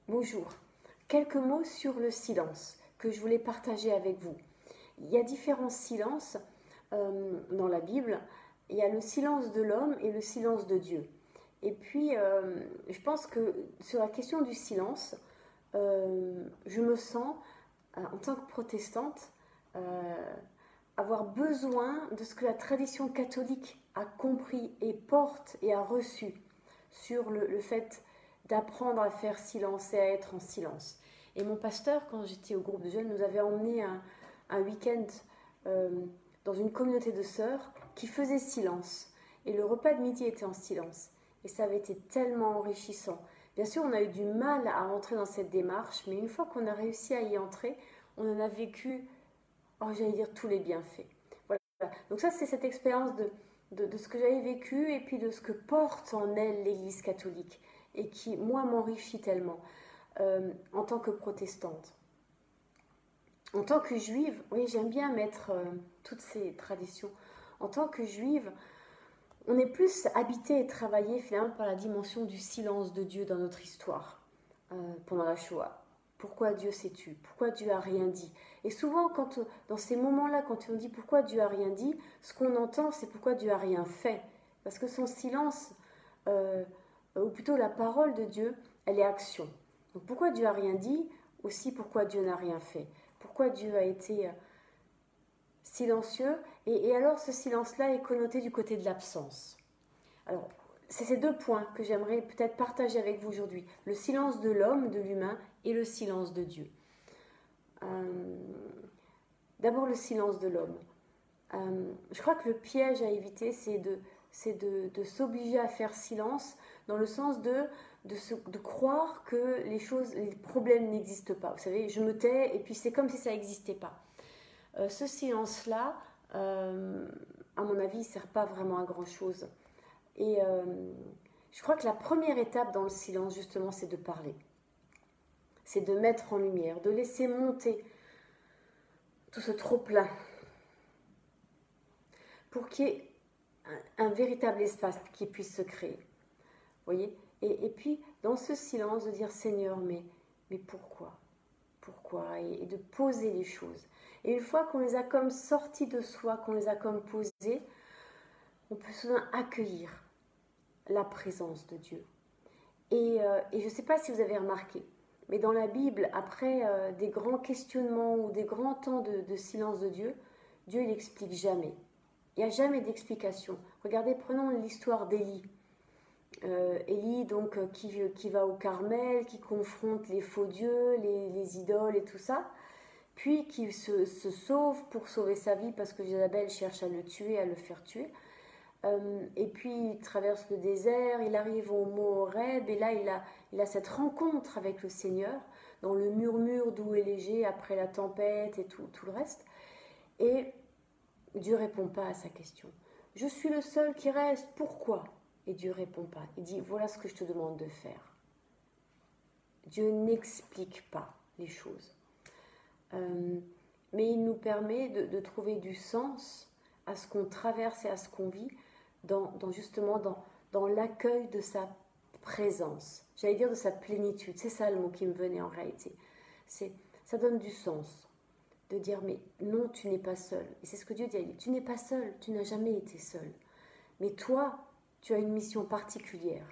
Bonjour. Quelques mots sur le silence que je voulais partager avec vous. Il y a différents silences dans la Bible. Il y a le silence de l'homme et le silence de Dieu. Et puis, je pense que sur la question du silence, je me sens, en tant que protestante, avoir besoin de ce que la tradition catholique a compris et porte et a reçu sur le fait d'apprendre à faire silence et à être en silence. Et mon pasteur, quand j'étais au groupe de jeunes, nous avait emmené un week-end dans une communauté de sœurs qui faisait silence. Et le repas de midi était en silence. Et ça avait été tellement enrichissant. Bien sûr, on a eu du mal à entrer dans cette démarche, mais une fois qu'on a réussi à y entrer, on en a vécu, j'allais dire, tous les bienfaits. Voilà. Donc ça, c'est cette expérience de ce que j'avais vécu et puis de ce que porte en elle l'Église catholique et qui, moi, m'enrichit tellement en tant que protestante. En tant que juive, oui, j'aime bien mettre toutes ces traditions. En tant que juive, on est plus habité et travaillé finalement par la dimension du silence de Dieu dans notre histoire pendant la Shoah. Pourquoi Dieu s'est tu? Pourquoi Dieu a rien dit? Et souvent, dans ces moments-là, quand on dit pourquoi Dieu a rien dit, ce qu'on entend, c'est pourquoi Dieu a rien fait. Parce que son silence, ou plutôt la parole de Dieu, elle est action. Donc pourquoi Dieu a rien dit? Aussi pourquoi Dieu n'a rien fait. Pourquoi Dieu a été silencieux, et alors ce silence-là est connoté du côté de l'absence. Alors, c'est ces deux points que j'aimerais peut-être partager avec vous aujourd'hui. Le silence de l'homme, de l'humain, et le silence de Dieu. D'abord, le silence de l'homme. Je crois que le piège à éviter, c'est de s'obliger à faire silence, dans le sens de croire que les problèmes n'existent pas. Vous savez, je me tais, et puis c'est comme si ça n'existait pas. Ce silence-là, à mon avis, ne sert pas vraiment à grand-chose. Et je crois que la première étape dans le silence, justement, c'est de parler. C'est de mettre en lumière, de laisser monter tout ce trop-plein pour qu'il y ait un véritable espace qui puisse se créer. Vous voyez ? Et puis, dans ce silence, de dire « Seigneur, mais pourquoi ? Pourquoi ?» et de poser les choses. Et une fois qu'on les a comme sorties de soi, qu'on les a comme posées, on peut soudain accueillir la présence de Dieu. Et je ne sais pas si vous avez remarqué, mais dans la Bible, après des grands questionnements ou des grands temps de silence de Dieu, Dieu il n'explique jamais. Il n'y a jamais d'explication. Regardez, prenons l'histoire d'Élie. Élie, donc, qui va au Carmel, qui confronte les faux dieux, les idoles et tout ça, puis qui se sauve pour sauver sa vie parce que Jézabel cherche à le tuer, à le faire tuer. Et puis il traverse le désert, il arrive au mont Horeb, et là il a cette rencontre avec le Seigneur, dans le murmure doux et léger après la tempête et tout le reste. Et Dieu ne répond pas à sa question. Je suis le seul qui reste, pourquoi ? Et Dieu ne répond pas. Il dit, voilà ce que je te demande de faire. Dieu n'explique pas les choses. Mais il nous permet de trouver du sens à ce qu'on traverse et à ce qu'on vit, justement dans l'accueil de sa présence. J'allais dire de sa plénitude. C'est ça le mot qui me venait en réalité. Ça donne du sens. De dire, mais non, tu n'es pas seul. Et c'est ce que Dieu dit, tu n'es pas seul, tu n'as jamais été seul. Mais toi, tu as une mission particulière,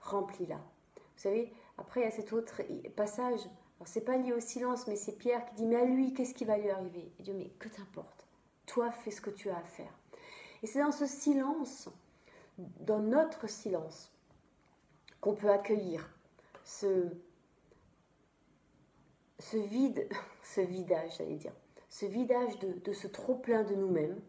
remplis-la. Vous savez, après il y a cet autre passage, alors c'est pas lié au silence, mais c'est Pierre qui dit, mais à lui, qu'est-ce qui va lui arriver? Et Dieu, mais que t'importe, toi fais ce que tu as à faire. Et c'est dans ce silence, dans notre silence, qu'on peut accueillir ce vidage, j'allais dire, ce vidage de ce trop-plein de nous-mêmes,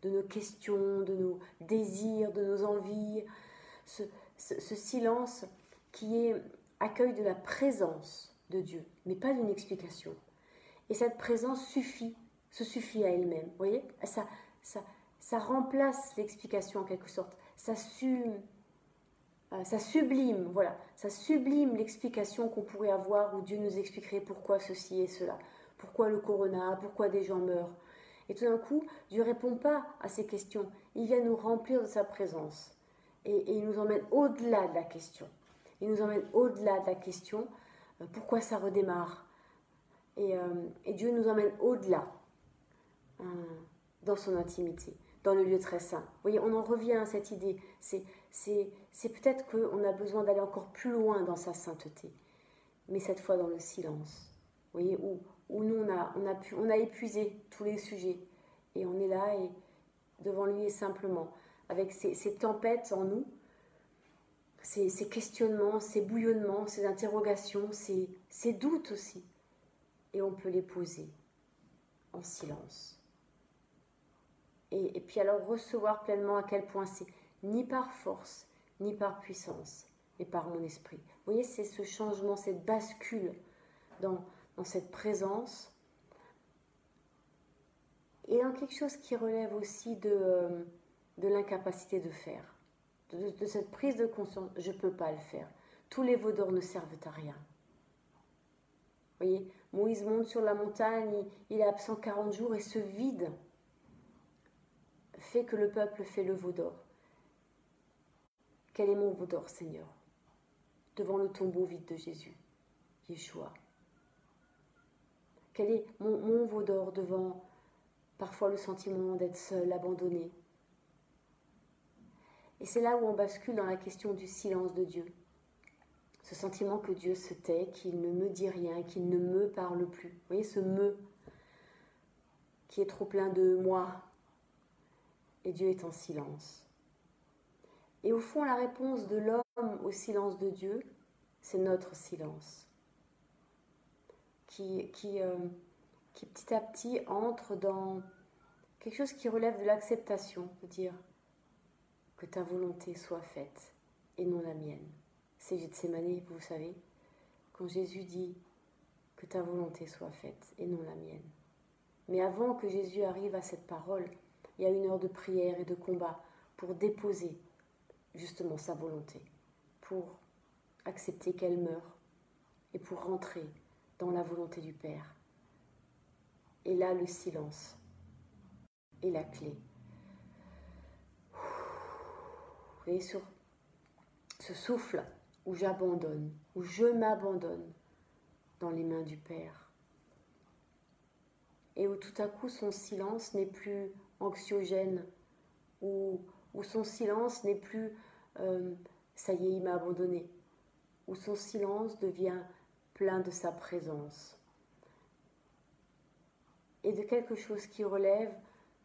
de nos questions, de nos désirs, de nos envies, ce silence qui est accueil de la présence de Dieu, mais pas d'une explication. Et cette présence se suffit à elle-même, vous voyez, ça remplace l'explication en quelque sorte, ça sublime, voilà, ça sublime l'explication qu'on pourrait avoir où Dieu nous expliquerait pourquoi ceci et cela, pourquoi le corona, pourquoi des gens meurent. Et tout d'un coup, Dieu ne répond pas à ces questions. Il vient nous remplir de sa présence. Et il nous emmène au-delà de la question. Il nous emmène au-delà de la question pourquoi ça redémarre. Et Dieu nous emmène au-delà, dans son intimité, dans le lieu très saint. Vous voyez, on en revient à cette idée. C'est peut-être qu'on a besoin d'aller encore plus loin dans sa sainteté, mais cette fois dans le silence. Vous voyez, où nous, on a épuisé tous les sujets, et on est là, et devant lui, et simplement, avec ces tempêtes en nous, ces questionnements, ces bouillonnements, ces interrogations, ces doutes aussi. Et on peut les poser en silence. Et puis alors recevoir pleinement à quel point c'est ni par force, ni par puissance, mais par mon esprit. Vous voyez, c'est ce changement, cette bascule dans cette présence. Et dans quelque chose qui relève aussi de l'incapacité de faire. De cette prise de conscience, je ne peux pas le faire. Tous les veaux d'or ne servent à rien. Vous voyez, Moïse monte sur la montagne, il est absent 40 jours et ce vide fait que le peuple fait le veau d'or. Quel est mon veau d'or, Seigneur? Devant le tombeau vide de Jésus, Yeshua. Quel est mon veau d'or devant parfois le sentiment d'être seul, abandonné? Et c'est là où on bascule dans la question du silence de Dieu. Ce sentiment que Dieu se tait, qu'il ne me dit rien, qu'il ne me parle plus. Vous voyez, ce me qui est trop plein de moi. Et Dieu est en silence. Et au fond, la réponse de l'homme au silence de Dieu, c'est notre silence. Qui petit à petit entre dans quelque chose qui relève de l'acceptation, de dire que ta volonté soit faite et non la mienne. C'est Gethsémani, vous savez, quand Jésus dit que ta volonté soit faite et non la mienne. Mais avant que Jésus arrive à cette parole, il y a une heure de prière et de combat pour déposer justement sa volonté, pour accepter qu'elle meure et pour rentrer dans la volonté du Père. Et là, le silence est la clé. Vous voyez, sur ce souffle où j'abandonne, où je m'abandonne dans les mains du Père. Et où tout à coup son silence n'est plus anxiogène, où son silence n'est plus ça y est, il m'a abandonné, où son silence devient plein de sa présence. Et de quelque chose qui relève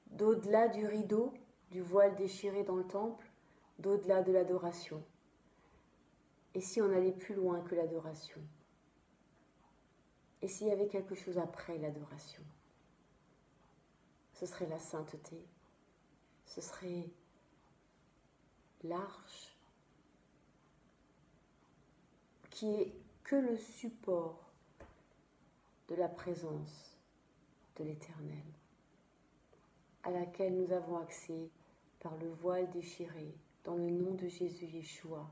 d'au-delà du rideau, du voile déchiré dans le temple, d'au-delà de l'adoration. Et si on allait plus loin que l'adoration? Et s'il y avait quelque chose après l'adoration? Ce serait la sainteté, ce serait l'arche, qui est que le support de la présence de l'Éternel, à laquelle nous avons accès par le voile déchiré, dans le nom de Jésus Yeshua,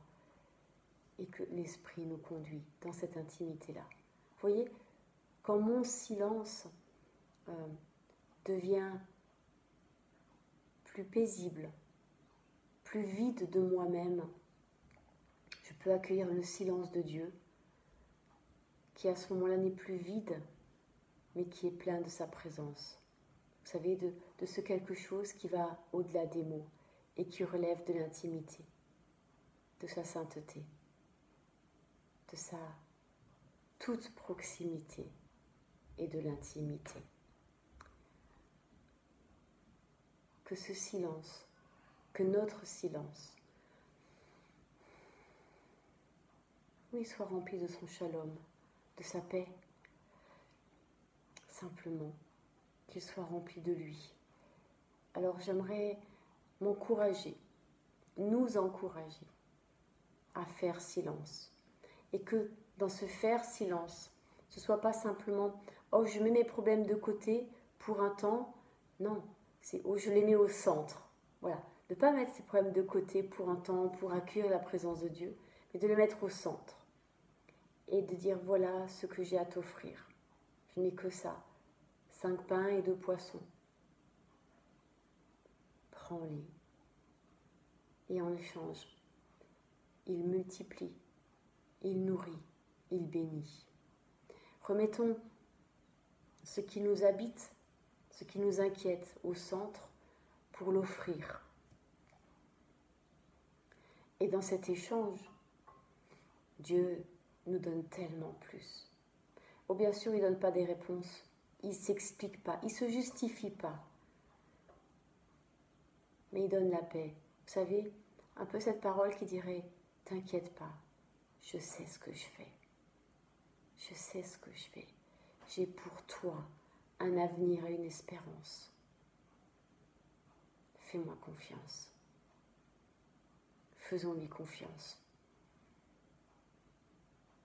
et que l'Esprit nous conduit dans cette intimité-là. Vous voyez, quand mon silence devient plus paisible, plus vide de moi-même, je peux accueillir le silence de Dieu, qui à ce moment-là n'est plus vide, mais qui est plein de sa présence. Vous savez, de ce quelque chose qui va au-delà des mots et qui relève de l'intimité, de sa sainteté, de sa toute proximité et de l'intimité. Que ce silence, que notre silence, oui, soit rempli de son shalom, de sa paix, simplement, qu'il soit rempli de lui. Alors j'aimerais m'encourager, nous encourager à faire silence. Et que dans ce faire silence, ce ne soit pas simplement « oh, je mets mes problèmes de côté pour un temps ». Non, c'est « oh, je les mets au centre ». Voilà, de ne pas mettre ces problèmes de côté pour un temps, pour accueillir la présence de Dieu, mais de les mettre au centre. Et de dire « voilà ce que j'ai à t'offrir. Je n'ai que ça, 5 pains et 2 poissons. Prends-les. » Et en échange, il multiplie, il nourrit, il bénit. Remettons ce qui nous habite, ce qui nous inquiète au centre pour l'offrir. Et dans cet échange, Dieu nous donne tellement plus. Oh, bien sûr, il ne donne pas des réponses, il ne s'explique pas, il ne se justifie pas. Mais il donne la paix. Vous savez, un peu cette parole qui dirait « T'inquiète pas, je sais ce que je fais. Je sais ce que je fais. J'ai pour toi un avenir et une espérance. Fais-moi confiance. Faisons-lui confiance. »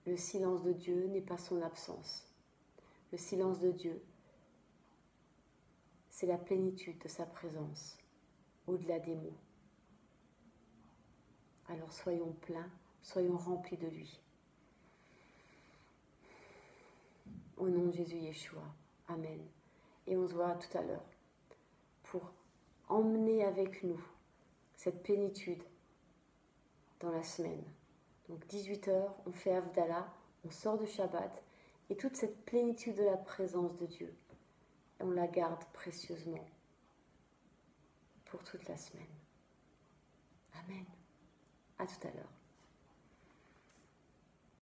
Le silence de Dieu n'est pas son absence. Le silence de Dieu, c'est la plénitude de sa présence, au-delà des mots. Alors soyons pleins, soyons remplis de lui. Au nom de Jésus Yeshua. Amen. Et on se voit tout à l'heure pour emmener avec nous cette plénitude dans la semaine. Donc 18h, on fait Havdalah, on sort de Shabbat, et toute cette plénitude de la présence de Dieu, on la garde précieusement pour toute la semaine. Amen. À tout à l'heure.